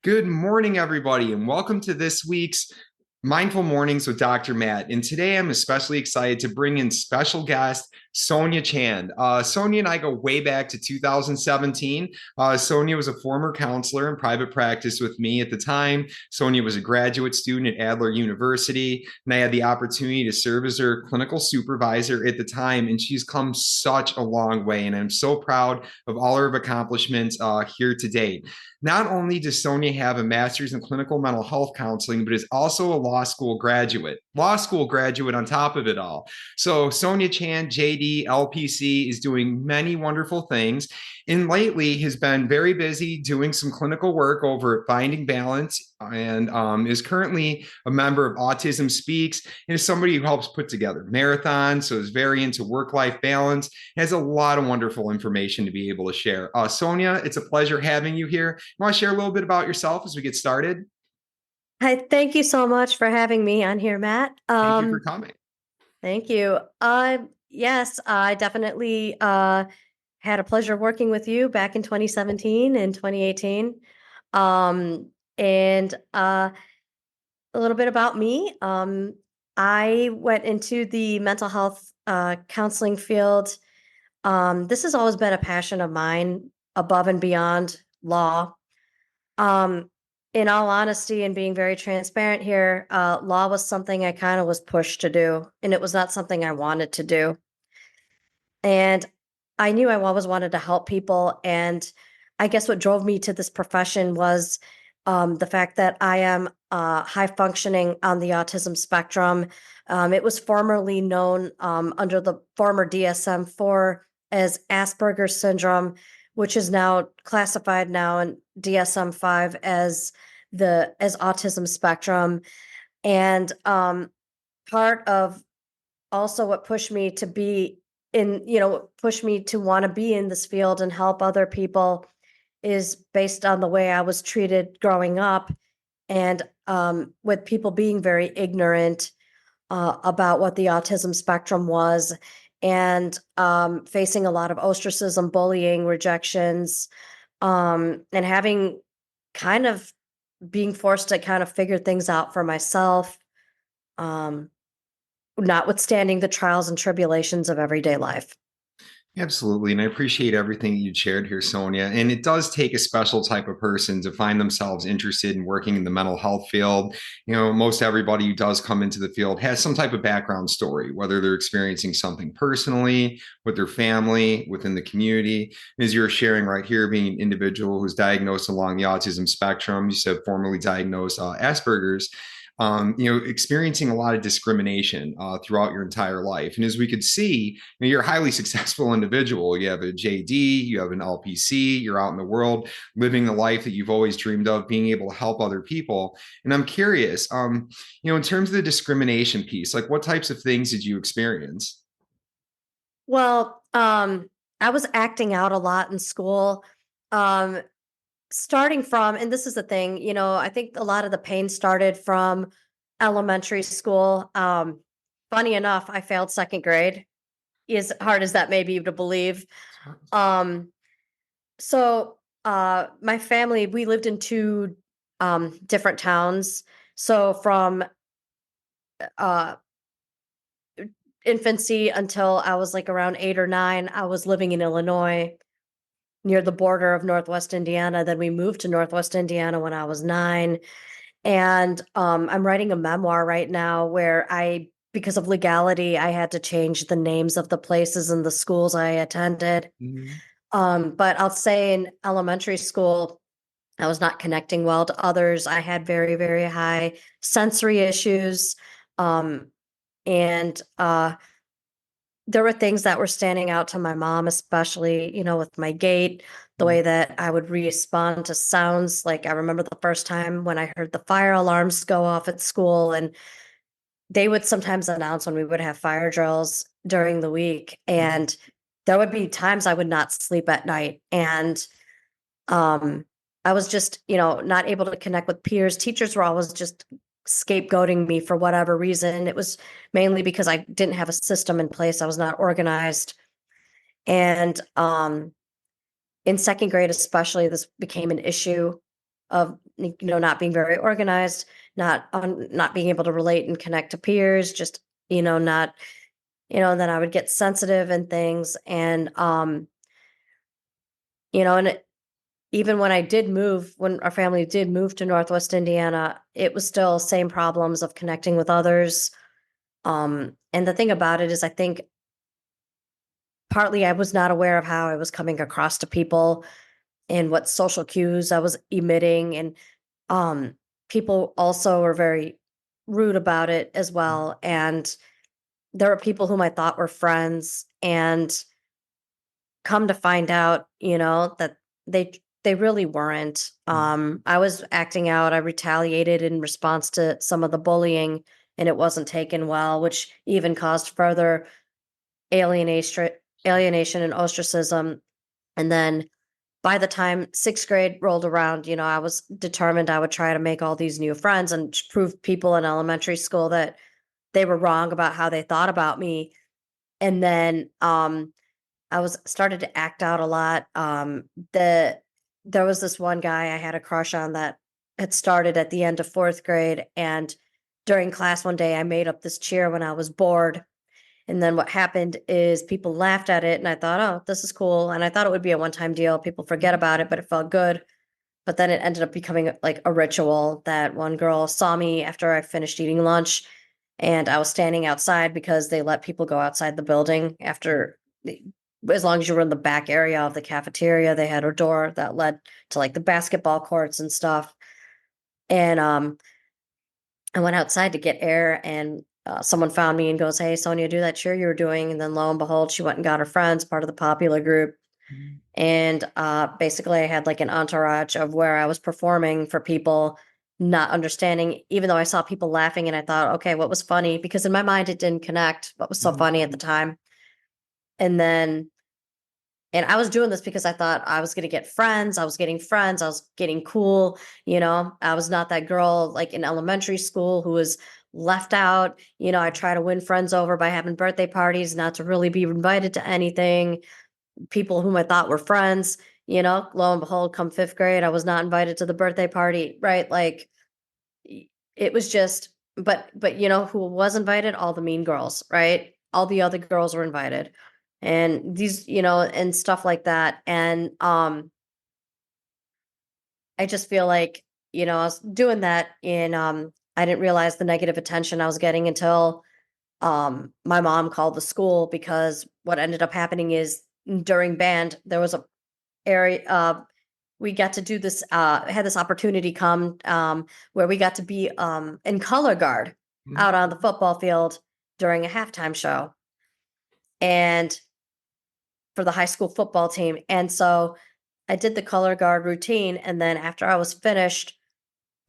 Good morning, everybody, and welcome to this week's Mindful Mornings with Dr. Matt. And today I'm especially excited to bring in special guest Sonia Chand. Sonia and I go way back to 2017. Sonia was a former counselor in private practice with me at the time. Sonia was a graduate student at Adler University, and I had the opportunity to serve as her clinical supervisor at the time. And she's come such a long way, and I'm so proud of all her accomplishments here to date. Not only does Sonia have a master's in clinical mental health counseling, but is also a law school graduate on top of it all. So Sonia Chand, JD, LPC, is doing many wonderful things. And lately has been very busy doing some clinical work over at Finding Balance and is currently a member of Autism Speaks and is somebody who helps put together marathons. So is very into work-life balance, has a lot of wonderful information to be able to share. Sonia, it's a pleasure having you here. You want to share a little bit about yourself as we get started? Hi, thank you so much for having me on here, Matt. Thank you for coming. Thank you. Yes, I definitely had a pleasure working with you back in 2017 and 2018. And a little bit about me. I went into the mental health counseling field. This has always been a passion of mine, above and beyond law. Um, in all honesty and being very transparent here, law was something I kind of was pushed to do, and it was not something I wanted to do. And I knew I always wanted to help people. And I guess what drove me to this profession was the fact that I am high functioning on the autism spectrum. It was formerly known under the former DSM 4 as Asperger's syndrome, which is now classified now in DSM 5 as autism spectrum. And part of also what pushed me to be pushed me to want to be in this field and help other people is based on the way I was treated growing up, and with people being very ignorant about what the autism spectrum was, and facing a lot of ostracism, bullying, rejections, and having kind of being forced to kind of figure things out for myself, um, notwithstanding the trials and tribulations of everyday life. Absolutely. And I appreciate everything you shared here, Sonia. And it does take a special type of person to find themselves interested in working in the mental health field. You know, most everybody who does come into the field has some type of background story, whether they're experiencing something personally, with their family, within the community. As you're sharing right here, being an individual who's diagnosed along the autism spectrum, you said formerly diagnosed Asperger's. Experiencing a lot of discrimination throughout your entire life. And as we could see, you're a highly successful individual. You have a JD, you have an LPC, you're out in the world living the life that you've always dreamed of, being able to help other people. And I'm curious, in terms of the discrimination piece, like what types of things did you experience? Well, I was acting out a lot in school. Um, Starting from, and this is the thing, I think a lot of the pain started from elementary school. Funny enough, I failed second grade, as hard as that may be to believe. Um, my family, we lived in two different towns. So from uh, infancy until I was like around 8 or 9, I was living in Illinois near the border of Northwest Indiana. Then we moved to Northwest Indiana when I was 9. And I'm writing a memoir right now where because of legality, I had to change the names of the places and the schools I attended. Mhm. But I'll say in elementary school, I was not connecting well to others. I had very, very high sensory issues. Um, and there were things that were standing out to my mom, especially, with my gait, the way that I would respond to sounds. Like I remember the first time when I heard the fire alarms go off at school, and they would sometimes announce when we would have fire drills during the week. And there would be times I would not sleep at night. And um, I was just, not able to connect with peers. Teachers were always just scapegoating me for whatever reason. It was mainly because I didn't have a system in place. I was not organized. And in second grade especially, this became an issue of, not being very organized, not being able to relate and connect to peers, just, not, then I would get sensitive and things. And, and even when I did move, when our family did move to Northwest Indiana, it was still same problems of connecting with others. And the thing about it is, I think partly I was not aware of how I was coming across to people and what social cues I was emitting. And um, people also were very rude about it as well. And there were people whom I thought were friends, and come to find out, that they really weren't. I was acting out. I retaliated in response to some of the bullying, and it wasn't taken well, which even caused further alienation, alienation and ostracism. And then by the time sixth grade rolled around, I was determined I would try to make all these new friends and prove people in elementary school that they were wrong about how they thought about me. And then I was started to act out a lot. There was this one guy I had a crush on that had started at the end of fourth grade, and during class one day I made up this cheer when I was bored. And then what happened is people laughed at it, and I thought, oh, this is cool. And I thought it would be a one-time deal. People forget about it, but it felt good. But then it ended up becoming like a ritual that one girl saw me after I finished eating lunch, and I was standing outside because they let people go outside the building after, as long as you were in the back area of the cafeteria, they had a door that led to like the basketball courts and stuff. And I went outside to get air, and someone found me and goes, "Hey, Sonia, do that cheer you were doing." And then lo and behold, she went and got her friends, part of the popular group. And basically, I had like an entourage of where I was performing for people, not understanding, even though I saw people laughing, and I thought, okay, what was funny? Because in my mind, it didn't connect what was so funny at the time. And then, and I was doing this because I thought I was going to get friends. I was getting friends. I was getting cool. I was not that girl like in elementary school who was left out. I try to win friends over by having birthday parties, not to really be invited to anything. People whom I thought were friends, lo and behold, come fifth grade, I was not invited to the birthday party, right? Like it was just, but who was invited? All the mean girls, right? All the other girls were invited. And these, and stuff like that. And I just feel like, I was doing that in I didn't realize the negative attention I was getting until my mom called the school, because what ended up happening is during band there was a area we got to do this had this opportunity come where we got to be in color guard out on the football field during a halftime show, and for the high school football team. And so I did the color guard routine, and then after I was finished,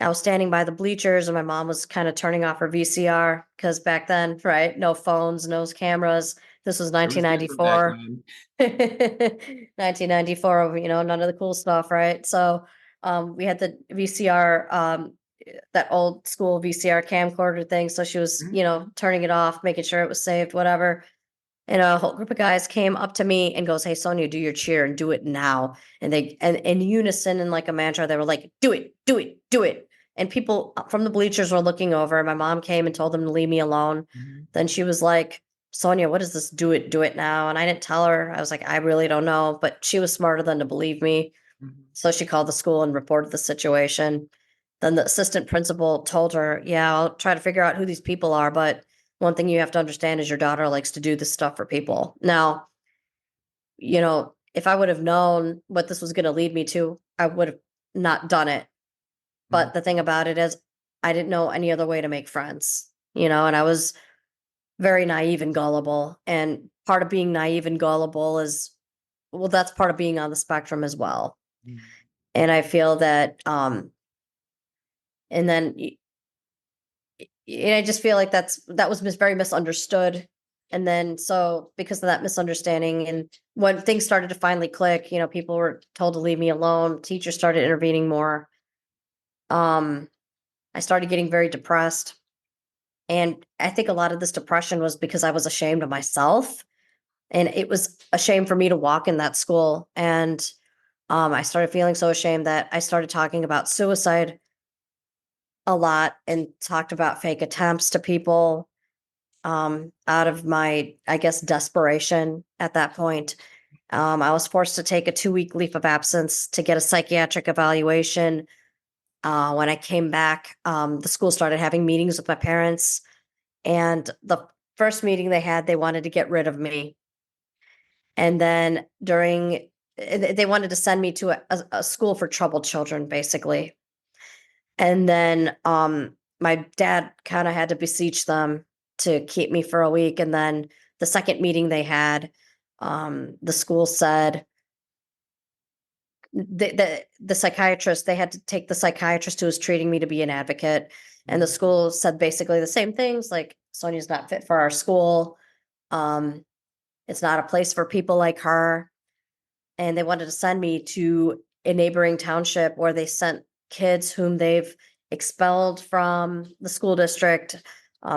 I was standing by the bleachers, and my mom was kind of turning off her VCR because back then, right, no phones, no cameras. This was It was different back 1994. then. 1994, none of the cool stuff, right? So we had the VCR, that old school VCR camcorder thing. So she was, turning it off, making sure it was saved, whatever. And a whole group of guys came up to me and goes, "Hey, Sonia, do your cheer and do it now." And and in unison, in like a mantra, they were like, "Do it, do it, do it." And people from the bleachers were looking over. My mom came and told them to leave me alone. Then she was like, "Sonia, what is this? Do it now." And I didn't tell her. I was like, "I really don't know." But she was smarter than to believe me. So she called the school and reported the situation. Then the assistant principal told her, "Yeah, I'll try to figure out who these people are, but one thing you have to understand is your daughter likes to do this stuff for people." Now, if I would have known what this was going to lead me to, I would have not done it. But the thing about it is, I didn't know any other way to make friends, and I was very naive and gullible. And part of being naive and gullible is, well, that's part of being on the spectrum as well. And I feel that, and then and I just feel like that was very misunderstood. And then so because of that misunderstanding, and when things started to finally click, people were told to leave me alone. Teachers started intervening more. Um, I started getting very depressed. And I think a lot of this depression was because I was ashamed of myself. And it was a shame for me to walk in that school. And I started feeling so ashamed that I started talking about suicide a lot and talked about fake attempts to people, out of my, I guess, desperation at that point. I was forced to take a 2-week leave of absence to get a psychiatric evaluation. When I came back, the school started having meetings with my parents, and the first meeting they had, they wanted to get rid of me. And then they wanted to send me to a school for troubled children, basically. And then my dad kind of had to beseech them to keep me for a week. And then the second meeting they had, the school said the psychiatrist, they had to take the psychiatrist who was treating me to be an advocate. And the school said basically the same things, like Sonia's not fit for our school. Um, it's not a place for people like her. And they wanted to send me to a neighboring township where they sent kids whom they've expelled from the school district,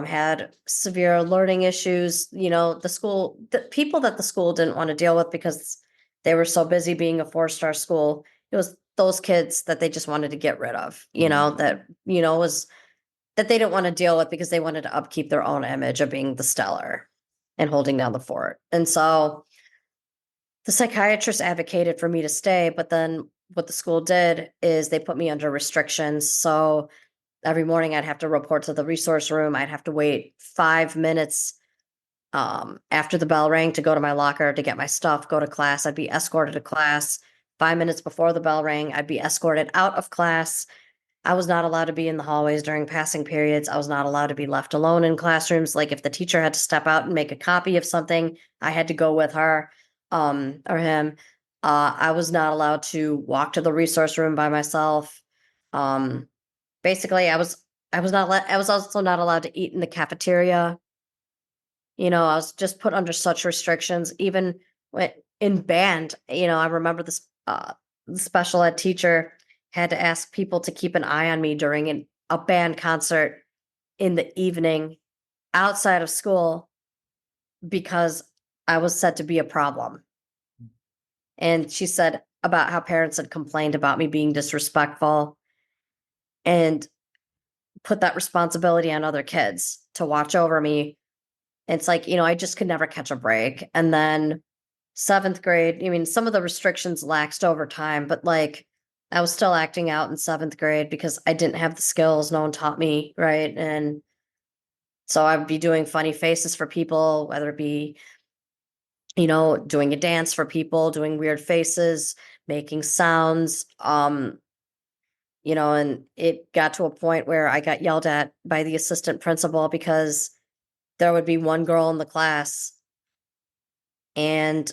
had severe learning issues. The people that the school didn't want to deal with because they were so busy being a 4-star school. It was those kids that they just wanted to get rid of, was that they didn't want to deal with because they wanted to upkeep their own image of being the stellar and holding down the fort. And so the psychiatrist advocated for me to stay, but then what the school did is they put me under restrictions. So every morning I'd have to report to the resource room. I'd have to wait 5 minutes after the bell rang to go to my locker to get my stuff, go to class. I'd be escorted to class. 5 minutes before the bell rang, I'd be escorted out of class. I was not allowed to be in the hallways during passing periods. I was not allowed to be left alone in classrooms. Like if the teacher had to step out and make a copy of something, I had to go with her, or him. I was not allowed to walk to the resource room by myself. Um, Basically, I was also not allowed to eat in the cafeteria. I was just put under such restrictions. Even when in band, I remember this the special ed teacher had to ask people to keep an eye on me during a band concert in the evening outside of school because I was said to be a problem. And she said about how parents had complained about me being disrespectful and put that responsibility on other kids to watch over me. It's like, I just could never catch a break. And then 7th grade, I mean, some of the restrictions laxed over time, but like I was still acting out in 7th grade because I didn't have the skills. No one taught me, right? And so I'd be doing funny faces for people, whether it be, doing a dance for people, doing weird faces, making sounds. And it got to a point where I got yelled at by the assistant principal because there would be one girl in the class and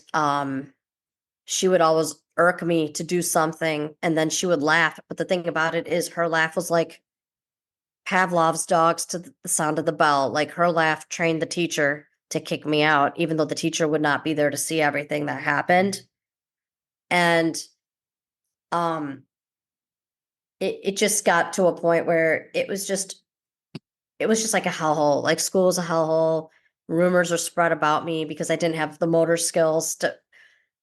she would always irk me to do something and then she would laugh. But the thing about it is her laugh was like Pavlov's dogs to the sound of the bell. Like her laugh trained the teacher to kick me out, even though the teacher would not be there to see everything that happened. And um it just got to a point where it was just like a hellhole. Like school was a hellhole. Rumors are spread about me because I didn't have the motor skills to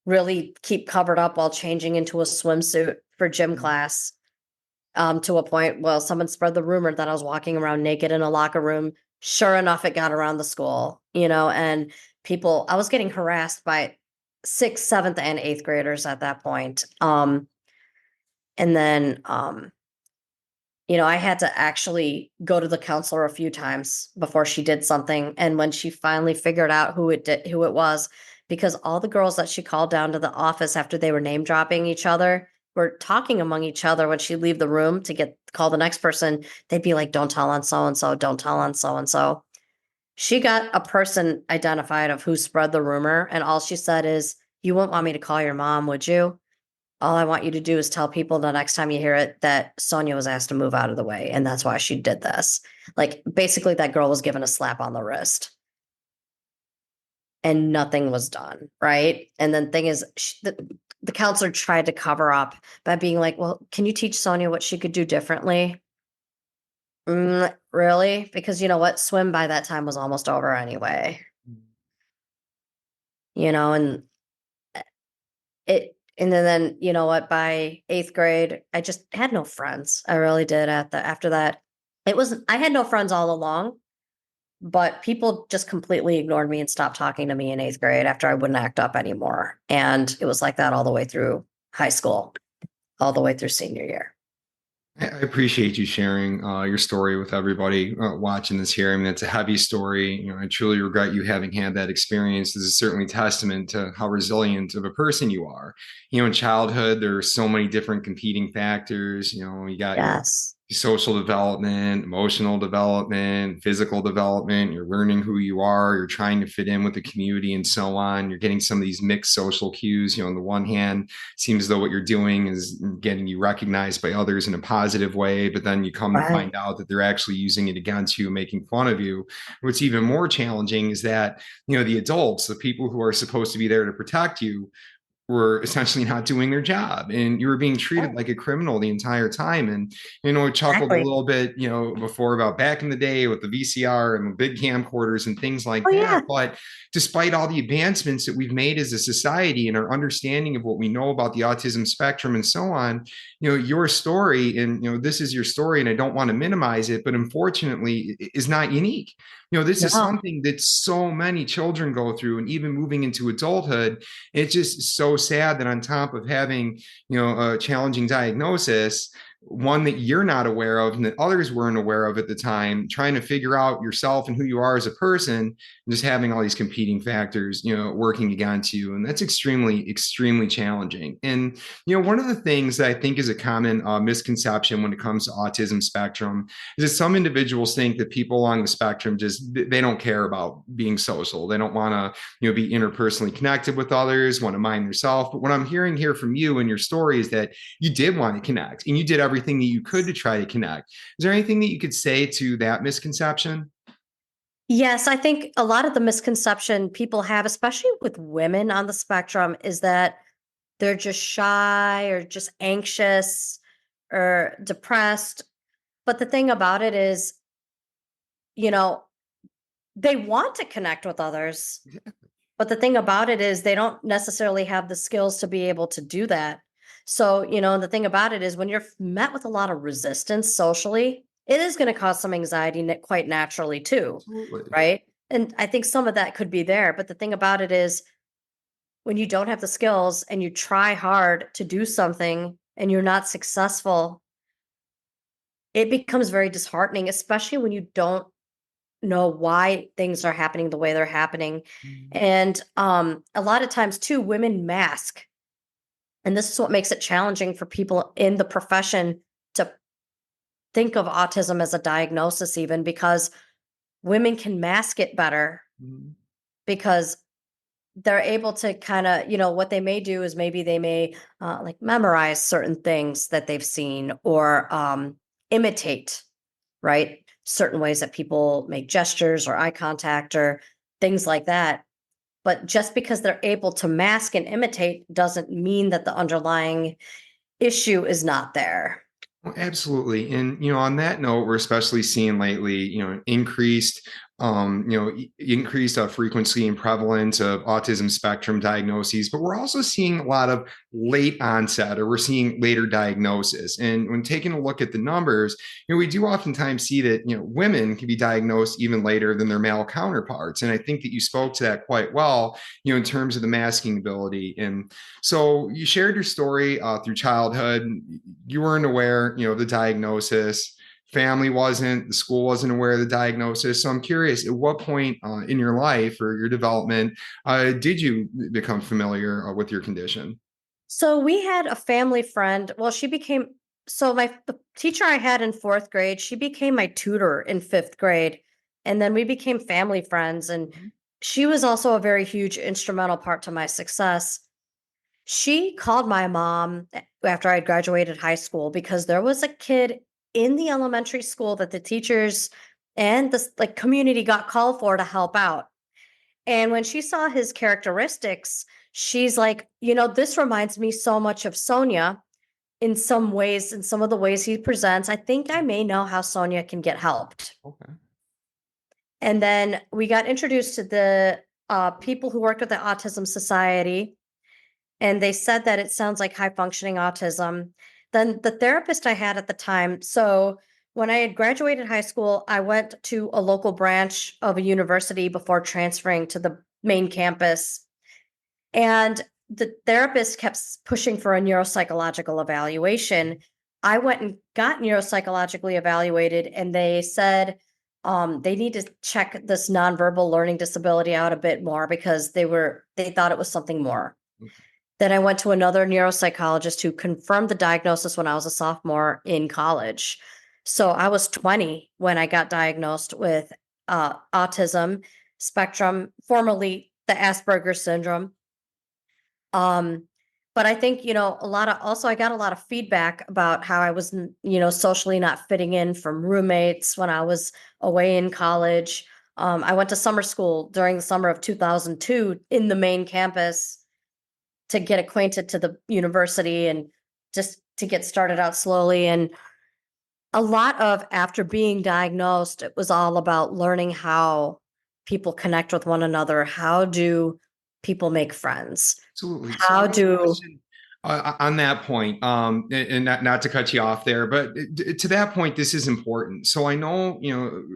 really keep covered up while changing into a swimsuit for gym class. To a point, well, someone spread the rumor that I was walking around naked in a locker room. Sure enough, it got around the school, and I was getting harassed by 6th, 7th, and 8th graders at that point. And then, I had to actually go to the counselor a few times before she did something. And when she finally figured out who it was, because all the girls that she called down to the office after they were name dropping each other were talking among each other when she'd leave the room to call the next person, they'd be like, don't tell on so and so, don't tell on so and so. She got a person identified of who spread the rumor, and all she said is, you wouldn't want me to call your mom, would you? All I want you to do is tell people the next time you hear it that Sonia was asked to move out of the way, and that's why she did this. Like, basically, that girl was given a slap on the wrist and nothing was done, right? And then thing is, the counselor tried to cover up by being like, well, can you teach Sonia what she could do differently? Really? Because you know what? Swim by that time was almost over anyway. And it And then, you know what, by 8th grade, I just had no friends. I really did after that. It wasn't I had no friends all along, but people just completely ignored me and stopped talking to me in 8th grade after I wouldn't act up anymore. And it was like that all the way through high school, all the way through senior year. I appreciate you sharing your story with everybody watching this here. I mean, it's a heavy story. I truly regret you having had that experience. This is certainly testament to how resilient of a person you are. In childhood, there are so many different competing factors. You got your Yes. social development, emotional development, physical development. You're learning who you are. You're trying to fit in with the community and so on. You're getting some of these mixed social cues. On the one hand, seems as though what you're doing is getting you recognized by others in a positive way, but then you come to find Right. out that they're actually using it against you, making fun of you. What's even more challenging is that, the adults, the people who are supposed to be there to protect you, were essentially not doing their job, and you were being treated Right. like a criminal the entire time. And I chuckled a Exactly. little bit before about back in the day with the VCR and the big camcorders and things like Oh, that. yeah. But despite all the advancements that we've made as a society and our understanding of what we know about the autism spectrum and so on, your story, and this is your story, and I don't want to minimize it, but unfortunately is not unique. This is No. something that so many children go through, and even moving into adulthood, it's just so sad that on top of having, a challenging diagnosis, one that you're not aware of and that others weren't aware of at the time, trying to figure out yourself and who you are as a person, and just having all these competing factors, working against you. And that's extremely, extremely challenging. And, one of the things that I think is a common misconception when it comes to autism spectrum is that some individuals think that people along the spectrum they don't care about being social. They don't want to, be interpersonally connected with others, want to mind yourself. But what I'm hearing here from you and your story is that you did want to connect and you did everything that you could to try to connect. Is there anything that you could say to that misconception? Yes, I think a lot of the misconception people have, especially with women on the spectrum, is that they're just shy or just anxious or depressed. But the thing about it is, you know, they want to connect with others. But the thing about it is they don't necessarily have the skills to be able to do that. So, the thing about it is when you're met with a lot of resistance socially, it is going to cause some anxiety quite naturally too, Absolutely. right? And I think some of that could be there. But the thing about it is when you don't have the skills and you try hard to do something and you're not successful, it becomes very disheartening, especially when you don't know why things are happening the way they're happening. And a lot of times too, women mask. And this is what makes it challenging for people in the profession to think of autism as a diagnosis, even because women can mask it better Mhm. because they're able to kind of, what they may do is maybe they may like memorize certain things that they've seen or imitate, right? Certain ways that people make gestures or eye contact or things like that. But just because they're able to mask and imitate doesn't mean that the underlying issue is not there. Well, absolutely. And, on that note, we're especially seeing lately, increased, increased frequency and prevalence of autism spectrum diagnoses, but we're also seeing a lot of late onset, or we're seeing later diagnosis. And when taking a look at the numbers, we do oftentimes see that, women can be diagnosed even later than their male counterparts. And I think that you spoke to that quite well, in terms of the masking ability. And so you shared your story through childhood. You weren't aware, of the diagnosis. Family wasn't, the school wasn't aware of the diagnosis. So I'm curious, at what point in your life or your development did you become familiar with your condition? So we had a family friend. Well, she became so the teacher I had in 4th grade, she became my tutor in 5th grade. And then we became family friends. And she was also a very huge instrumental part to my success. She called my mom after I graduated high school because there was a kid in the elementary school that the teachers and the like community got called for to help out. And when she saw his characteristics, she's like, this reminds me so much of Sonia in some ways, in some of the ways he presents. I think I may know how Sonia can get helped. Okay. And then we got introduced to the people who work at the Autism Society. and they said that it sounds like high functioning autism. Then the therapist I had at the time, so when I had graduated high school, I went to a local branch of a university before transferring to the main campus. And the therapist kept pushing for a neuropsychological evaluation. I went and got neuropsychologically evaluated, and they said they need to check this nonverbal learning disability out a bit more because they thought it was something more. Then I went to another neuropsychologist who confirmed the diagnosis when I was a sophomore in college. So I was 20 when I got diagnosed with autism spectrum, formerly the Asperger's syndrome. Um, but I think, I got a lot of feedback about how I was, socially not fitting in from roommates when I was away in college. I went to summer school during the summer of 2002 in the main campus to get acquainted to the university and just to get started out slowly. And a lot of after being diagnosed, it was all about learning how people connect with one another. How do people make friends? Absolutely. So I How got a do question on that point, and not to cut you off there, but to that point, this is important. So I know,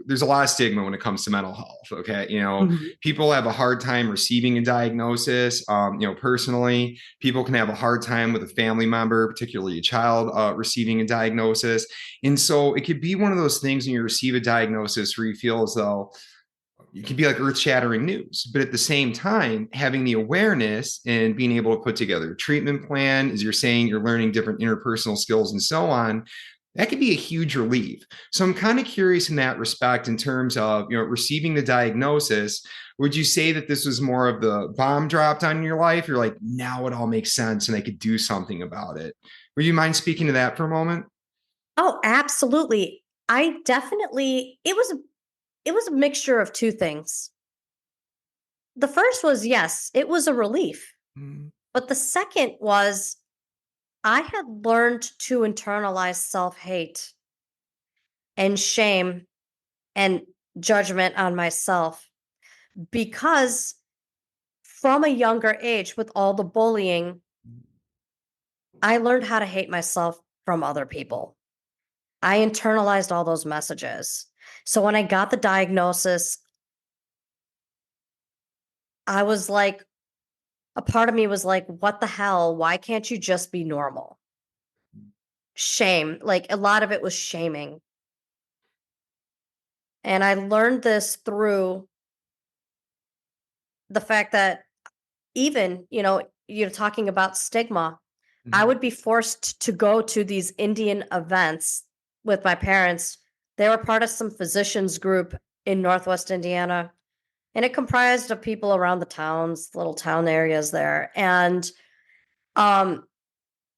there's a lot of stigma when it comes to mental health. Okay, Mhm. people have a hard time receiving a diagnosis. Personally, people can have a hard time with a family member, particularly a child, receiving a diagnosis, and so it could be one of those things when you receive a diagnosis where you feel as though it can be like earth-shattering news, but at the same time having the awareness and being able to put together a treatment plan, as you're saying, you're learning different interpersonal skills and so on, that could be a huge relief. So I'm kind of curious in that respect, in terms of receiving the diagnosis. Would you say that this was more of the bomb dropped on your life? You're like, now it all makes sense and I could do something about it. Would you mind speaking to that for a moment? Oh, absolutely. I definitely it was a mixture of 2 things. The first was, yes, it was a relief, Mm, but the second was I had learned to internalize self-hate and shame and judgment on myself because from a younger age with all the bullying, I learned how to hate myself from other people. I internalized all those messages. So when I got the diagnosis, I was like, a part of me was like, what the hell? Why can't you just be normal? Shame. Like a lot of it was shaming. And I learned this through the fact that even, you're talking about stigma. I mhm. would be forced to go to these Indian events with my parents. They were part of some physicians group in Northwest Indiana, and it comprised of people around the towns, little town areas there. And um,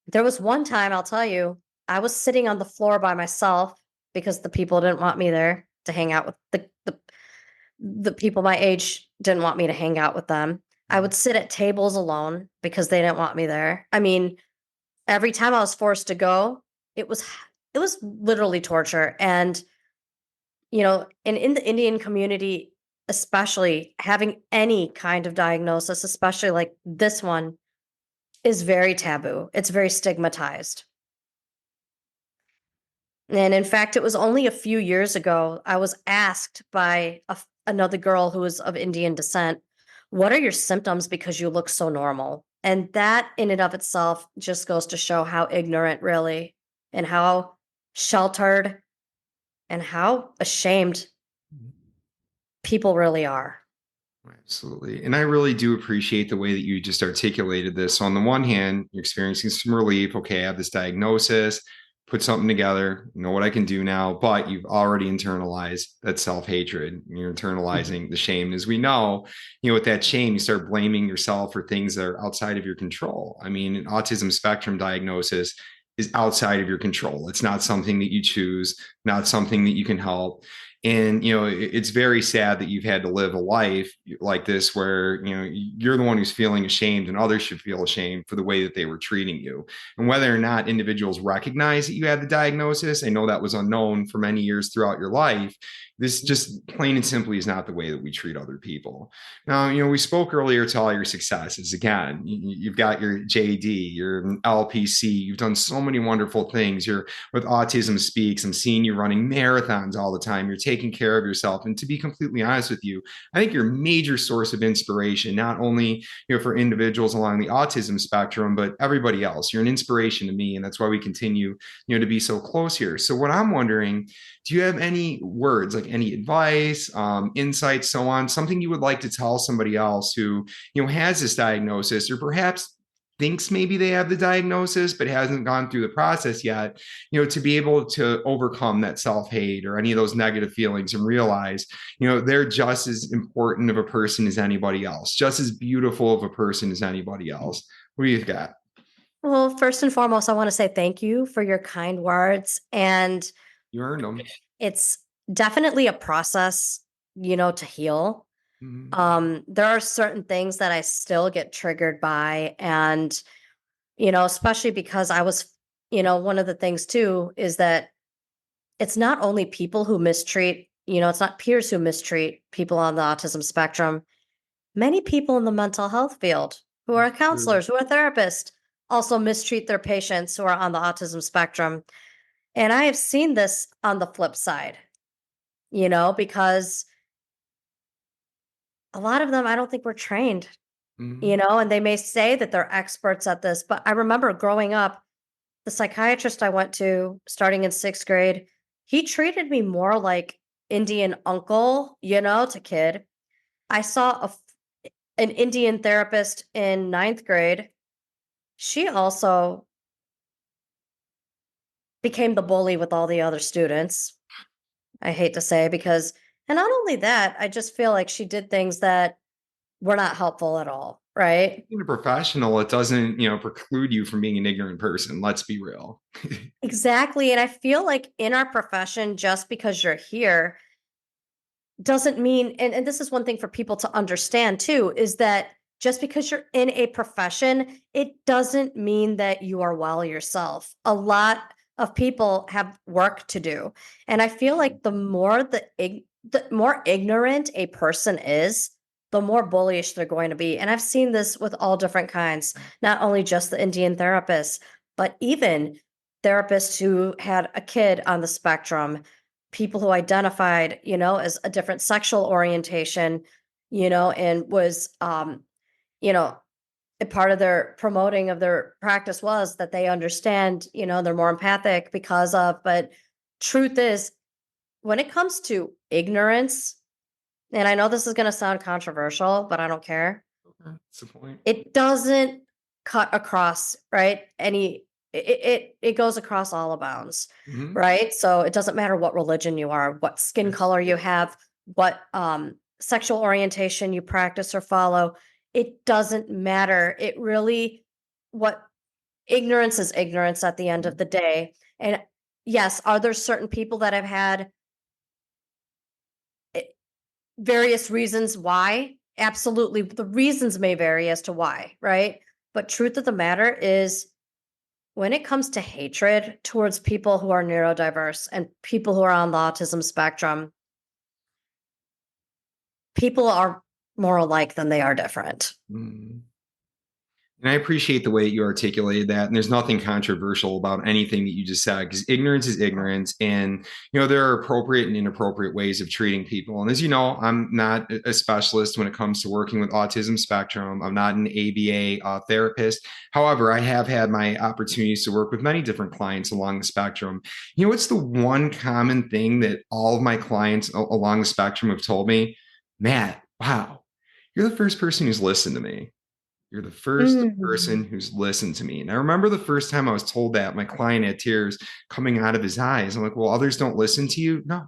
there was one time, I'll tell you, I was sitting on the floor by myself because the people didn't want me there to hang out with the people my age didn't want me to hang out with them. I would sit at tables alone because they didn't want me there. I mean, every time I was forced to go, it was it was literally torture. And, and in the Indian community, especially having any kind of diagnosis, especially like this one, is very taboo. It's very stigmatized. And in fact, it was only a few years ago, I was asked by another girl who was of Indian descent, what are your symptoms because you look so normal? And that in and of itself just goes to show how ignorant, really, and how sheltered and how ashamed people really are. Absolutely. And I really do appreciate the way that you just articulated this. So on the one hand, you're experiencing some relief. Okay, I have this diagnosis, put something together, know what I can do now, but you've already internalized that self-hatred. You're Mhm. internalizing the shame. As we know, with that shame, you start blaming yourself for things that are outside of your control. I mean, an autism spectrum diagnosis is outside of your control. It's not something that you choose, not something that you can help. And it's very sad that you've had to live a life like this where you're the one who's feeling ashamed and others should feel ashamed for the way that they were treating you. And whether or not individuals recognize that you had the diagnosis, I know that was unknown for many years throughout your life. This just plain and simply is not the way that we treat other people. Now, we spoke earlier to all your successes. Again, you've got your JD, your LPC, you've done so many wonderful things. You're with Autism Speaks. I'm seeing you running marathons all the time. You're taking care of yourself. And to be completely honest with you, I think you're a major source of inspiration, not only for individuals along the autism spectrum, but everybody else. You're an inspiration to me, and that's why we continue, to be so close here. So, what I'm wondering, do you have any words, like any advice, insights, so on, something you would like to tell somebody else who has this diagnosis, or perhaps thinks maybe they have the diagnosis but hasn't gone through the process yet, to be able to overcome that self-hate or any of those negative feelings and realize they're just as important of a person as anybody else, just as beautiful of a person as anybody else? What do you got? Well, first and foremost, I want to say thank you for your kind words. And You earned them. it's definitely a process, to heal. Mm-hmm. There are certain things that I still get triggered by. And, especially because I was, one of the things too is that it's not only people who mistreat, it's not peers who mistreat people on the autism spectrum. Many people in the mental health field who are True. counselors, who are therapists, also mistreat their patients who are on the autism spectrum. And I have seen this on the flip side, because a lot of them I don't think were trained, Mm-hmm. and they may say that they're experts at this. But I remember growing up, the psychiatrist I went to starting in sixth grade, he treated me more like Indian uncle, to kid. I saw an Indian therapist in ninth grade. She also became the bully with all the other students. I hate to say because, and not only that, I just feel like she did things that were not helpful at all, right? Being a professional, it doesn't preclude you from being an ignorant person. Let's be real. Exactly. And I feel like in our profession, just because you're here doesn't mean, and this is one thing for people to understand too, is that just because you're in a profession, it doesn't mean that you are well yourself. A lot of people have work to do. And I feel like the more ignorant a person is, the more bullish they're going to be. And I've seen this with all different kinds, not only just the Indian therapists, but even therapists who had a kid on the spectrum, people who identified, as a different sexual orientation, and was, you know, a part of their promoting of their practice was that they understand, they're more empathic because of, but truth is, when it comes to ignorance, and I know this is going to sound controversial, but I don't care. That's the point. It doesn't cut across, right? It goes across all bounds, Mm-hmm. right? So it doesn't matter what religion you are, what skin color you have, what sexual orientation you practice or follow. It doesn't matter. It really, what ignorance is ignorance at the end of the day. And yes, are there certain people that have had various reasons why? Absolutely. The reasons may vary as to why, right? But truth of the matter is, when it comes to hatred towards people who are neurodiverse and people who are on the autism spectrum, people are more alike than they are different. Mm-hmm. And I appreciate the way you articulated that. And there's nothing controversial about anything that you just said, because ignorance is ignorance. And, there are appropriate and inappropriate ways of treating people. And as you know, I'm not a specialist when it comes to working with autism spectrum. I'm not an ABA therapist. However, I have had my opportunities to work with many different clients along the spectrum. What's the one common thing that all of my clients along the spectrum have told me? Matt, wow, you're the first person who's listened to me. You're the first Mm. person who's listened to me. And I remember the first time I was told that, my client had tears coming out of his eyes. I'm like, well, others don't listen to you? No,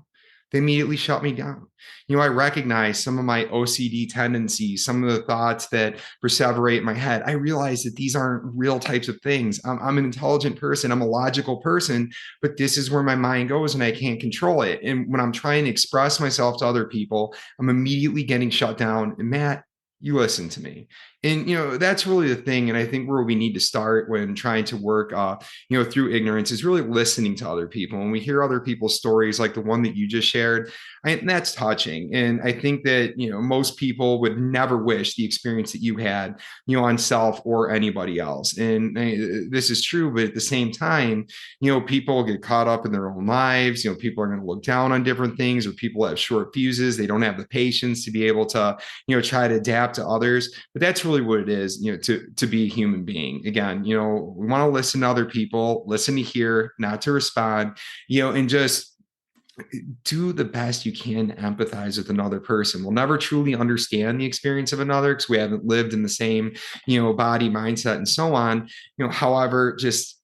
they immediately shut me down. I recognize some of my OCD tendencies, some of the thoughts that perseverate in my head. I realize that these aren't real types of things. I'm an intelligent person, I'm a logical person, but this is where my mind goes and I can't control it. And when I'm trying to express myself to other people, I'm immediately getting shut down. And Matt, you listen to me. And that's really the thing. And I think where we need to start when trying to work through ignorance is really listening to other people. When we hear other people's stories like the one that you just shared, that's touching. And I think that most people would never wish the experience that you had on self or anybody else. And this is true, but at the same time, people get caught up in their own lives. People are going to look down on different things, or people have short fuses. They don't have the patience to be able to try to adapt to others. But that's really what it is, to be a human being. Again, we want to listen to other people, listen to hear, not to respond, and just do the best you can to empathize with another person. We'll never truly understand the experience of another because we haven't lived in the same, body, mindset, and so on. However, just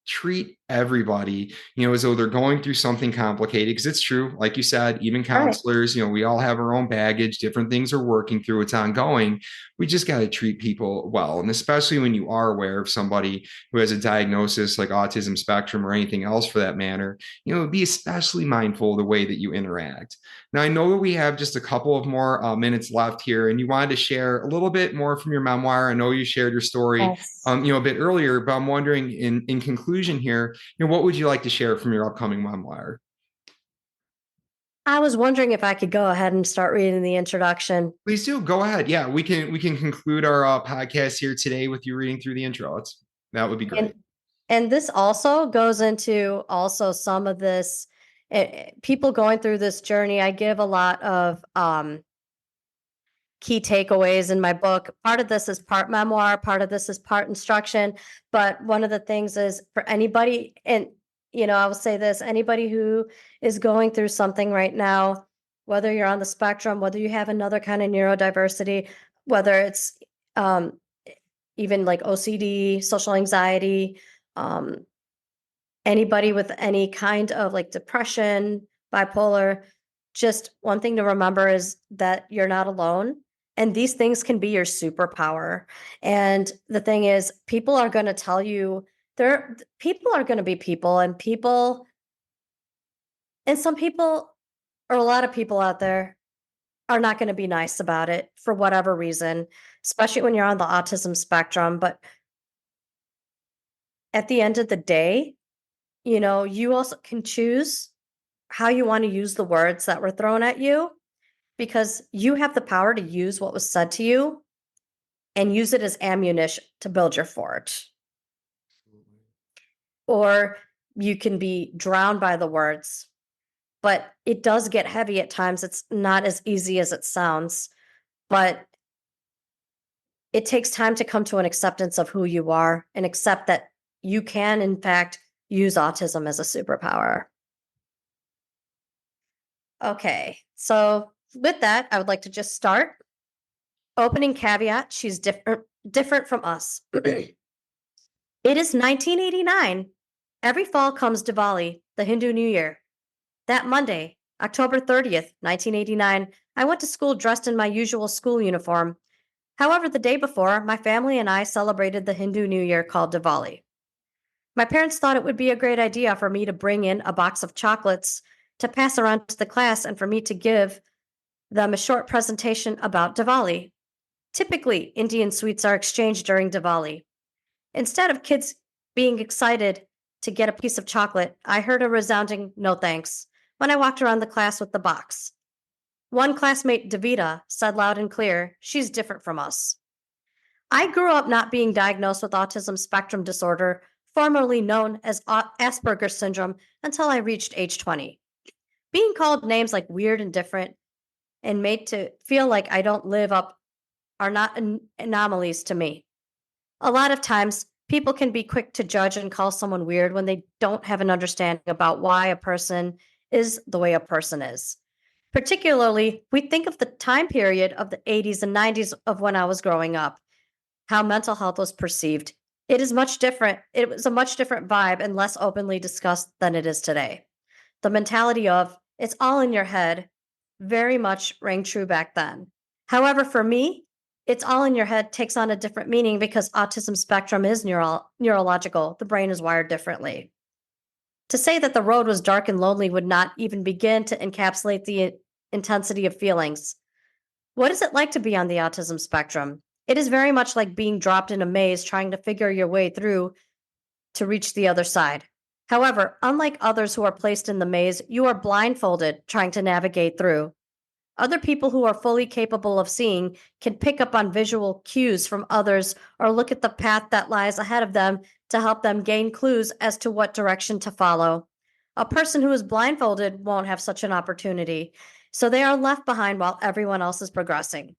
treat everybody, as though they're going through something complicated. Because it's true, like you said, even Right. counselors, we all have our own baggage, different things are working through, it's ongoing. We just got to treat people well. And especially when you are aware of somebody who has a diagnosis like autism spectrum or anything else for that matter, be especially mindful of the way that you interact. Now, I know that we have just a couple of more minutes left here, and you wanted to share a little bit more from your memoir. I know you shared your story Yes. a bit earlier, but I'm wondering in conclusion here, what would you like to share from your upcoming memoir? I was wondering if I could go ahead and start reading the introduction. Please do go ahead. Yeah, we can conclude our podcast here today with you reading through the intro. That would be And great. and this also goes into also some of this people going through this journey. I give a lot of key takeaways in my book. Part of this is part memoir, part of this is part instruction. But one of the things is for anybody, and I will say this, anybody who is going through something right now, whether you're on the spectrum, whether you have another kind of neurodiversity, whether it's um, even like OCD, social anxiety, um, anybody with any kind of like depression, bipolar, just one thing to remember is that you're not alone. And these things can be your superpower. And the thing is, people are going to tell you people are going to be people, and some people, or a lot of people out there, are not going to be nice about it for whatever reason, especially when you're on the autism spectrum. But at the end of the day, you also can choose how you want to use the words that were thrown at you, because you have the power to use what was said to you and use it as ammunition to build your fort. Or you can be drowned by the words, but it does get heavy at times. It's not as easy as it sounds, but it takes time to come to an acceptance of who you are and accept that you can, in fact, use autism as a superpower. Okay, so with that, I would like to just start. Opening caveat, she's different from us. It is 1989. Every fall comes Diwali, the Hindu New Year. That Monday, October 30th, 1989, I went to school dressed in my usual school uniform. However, the day before, my family and I celebrated the Hindu New Year called Diwali. My parents thought it would be a great idea for me to bring in a box of chocolates to pass around to the class and for me to give them a short presentation about Diwali. Typically, Indian sweets are exchanged during Diwali. Instead of kids being excited to get a piece of chocolate, I heard a resounding no thanks when I walked around the class with the box. One classmate, Davida, said loud and clear, "She's different from us." I grew up not being diagnosed with autism spectrum disorder, formerly known as Asperger's syndrome, until I reached age 20. Being called names like weird and different and made to feel like I don't live up are not anomalies to me. A lot of times, people can be quick to judge and call someone weird when they don't have an understanding about why a person is the way a person is. Particularly, we think of the time period of the 80s and 90s of when I was growing up, how mental health was perceived. It is much different. It was a much different vibe and less openly discussed than it is today. The mentality of It's all in your head, very much rang true back then. However, for me, it's all in your head takes on a different meaning because autism spectrum is neurological. The brain is wired differently. To say that the road was dark and lonely would not even begin to encapsulate the intensity of feelings. What is it like to be on the autism spectrum? It is very much like being dropped in a maze trying to figure your way through to reach the other side. However, unlike others who are placed in the maze, you are blindfolded trying to navigate through. Other people who are fully capable of seeing can pick up on visual cues from others or look at the path that lies ahead of them to help them gain clues as to what direction to follow. A person who is blindfolded won't have such an opportunity, so they are left behind while everyone else is progressing.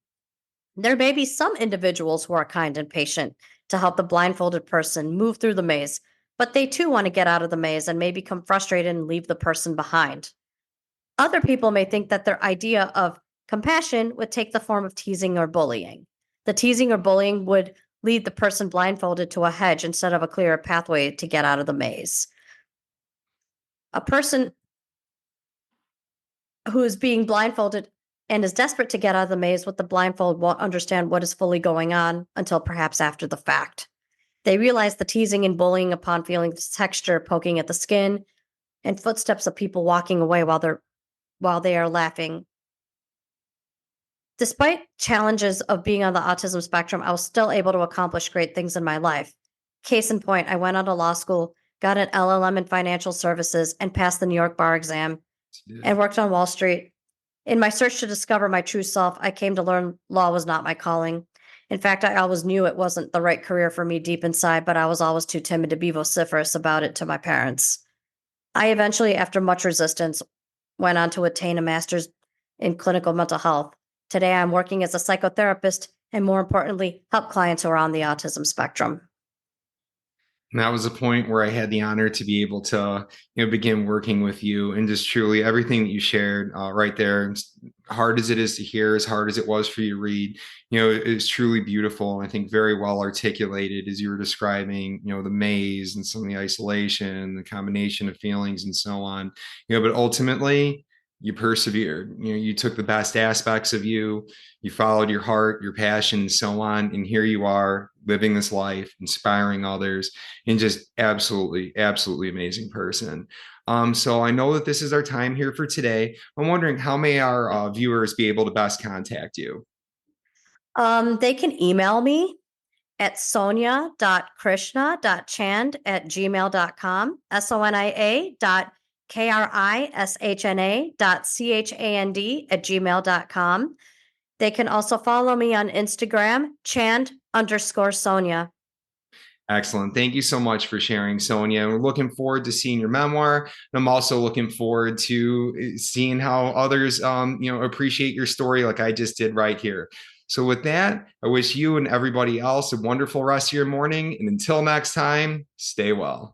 There may be some individuals who are kind and patient to help the blindfolded person move through the maze, but they too want to get out of the maze and may become frustrated and leave the person behind. Other people may think that their idea of compassion would take the form of teasing or bullying. The teasing or bullying would lead the person blindfolded to a hedge instead of a clearer pathway to get out of the maze. A person who is being blindfolded and is desperate to get out of the maze with the blindfold won't understand what is fully going on until perhaps after the fact. They realize the teasing and bullying upon feeling the texture poking at the skin and footsteps of people walking away while they are laughing. Despite challenges of being on the autism spectrum, I was still able to accomplish great things in my life. Case in point, I went on to law school, got an LLM in financial services, and passed the New York bar exam Yeah. and worked on Wall Street. In my search to discover my true self, I came to learn law was not my calling. In fact, I always knew it wasn't the right career for me deep inside, but I was always too timid to be vociferous about it to my parents. I eventually, after much resistance, went on to attain a master's in clinical mental health. Today, I'm working as a psychotherapist and, more importantly, help clients who are on the autism spectrum. And that was a point where I had the honor to be able to, begin working with you, and just truly everything that you shared right there, hard as it is to hear, as hard as it was for you to read, it is truly beautiful. And I think very well articulated as you were describing, the maze and some of the isolation, the combination of feelings and so on, but ultimately you persevered. You took the best aspects of you followed your heart, your passion, and so on. And here you are living this life, inspiring others, and just absolutely, absolutely amazing person. So I know that this is our time here for today. I'm wondering, how may our viewers be able to best contact you? They can email me at sonia.krishna.chand@gmail.com, sonia.krishna.chand@gmail.com. They can also follow me on Instagram, Chand_Sonia. Excellent. Thank you so much for sharing, Sonia. We're looking forward to seeing your memoir. And I'm also looking forward to seeing how others, appreciate your story like I just did right here. So with that, I wish you and everybody else a wonderful rest of your morning. And until next time, stay well.